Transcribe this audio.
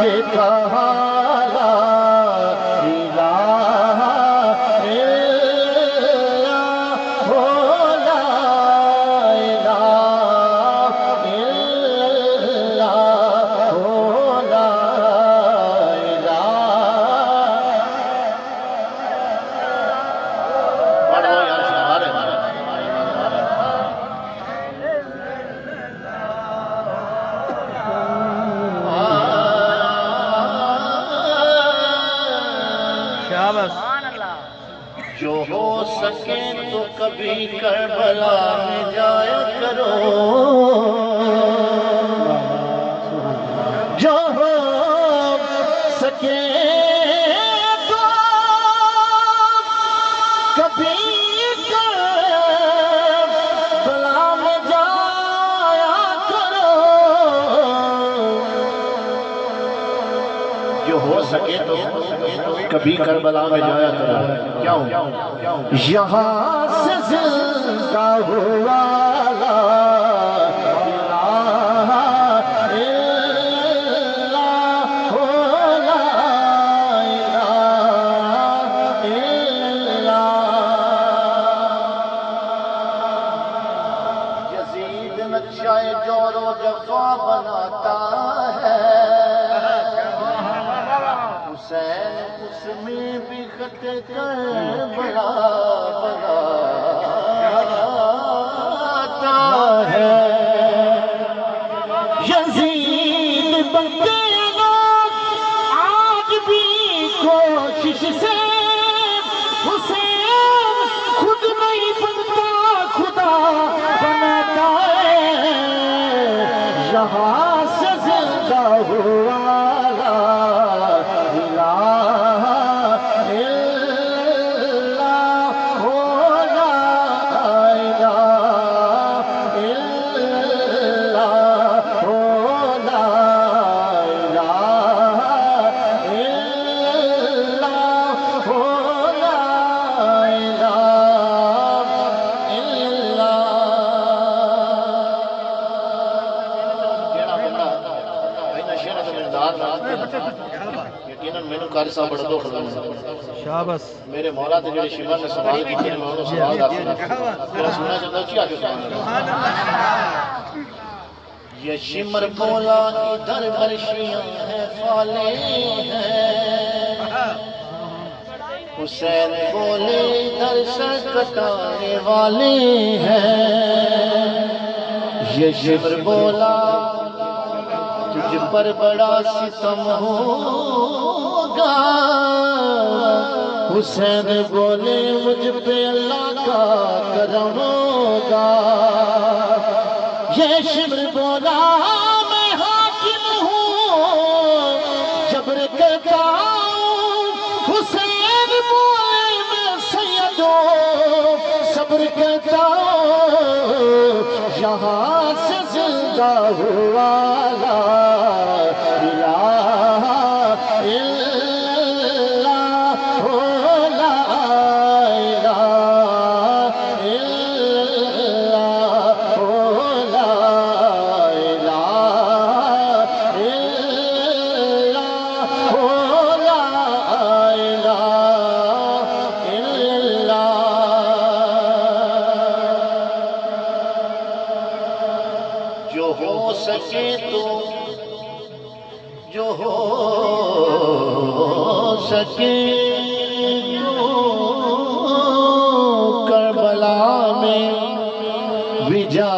یہ کہا لا الہ الا ہو لا الہ الا ہو لا الہ پڑھ لو یار شہارے جو ہو سکے تو کبھی کربلا میں جایا کرو جو ہو سکے تو کبھی کربلا میں جایا کرو جو ہو سکے تو کبھی کربلا میں جایا کرو کیا ہوں یہاں سے زندہ ہوا لا الہ الا ہو لا الہ الا یزید نقشہ جور و جفا بناتا ہے حسین اس میں بھی خط کربلا بناتا ہے یزید بنتے لوگ آج بھی کوشش سے حسین خود نہیں بنتا خدا بناتا ہے یہاں سے زندہ ہوا لا الہ الا ہو لا الہ الا ہو لا الہ الا ہو لا الہ الا جیڑا بندہ بھائی نشے نے تو میرے دار یقیناً میں نے کاری صاحب بڑا دو خدا شاباس میرے مولا تے جڑے شیوا نے سوال کیتے ہیں میں انہوں سوال دس میرا سننا چاہتا ہوں کیا کہ یہ شمر بولا ادھر برشیاں ہیں فالے ہیں حسین بولے ادھر سر کٹانے والے ہیں یہ شمر بولا تجھ پر بڑا ستم ہوگا حسین بولے مجھ پہ اللہ کا کرم ہوگا یہ شمر بولا میں حاکم ہوں جبر کرتا ہوں حسین بولے میں سید ہوں صبر کرتا ہوں یہاں سے زندہ ہوا لا الہ الا ہو لا الہ الا ہو لا الہ الا ہو لا الہ الا جو ہو سکے تو جو ہو سکے تو کربلا میں بھی جا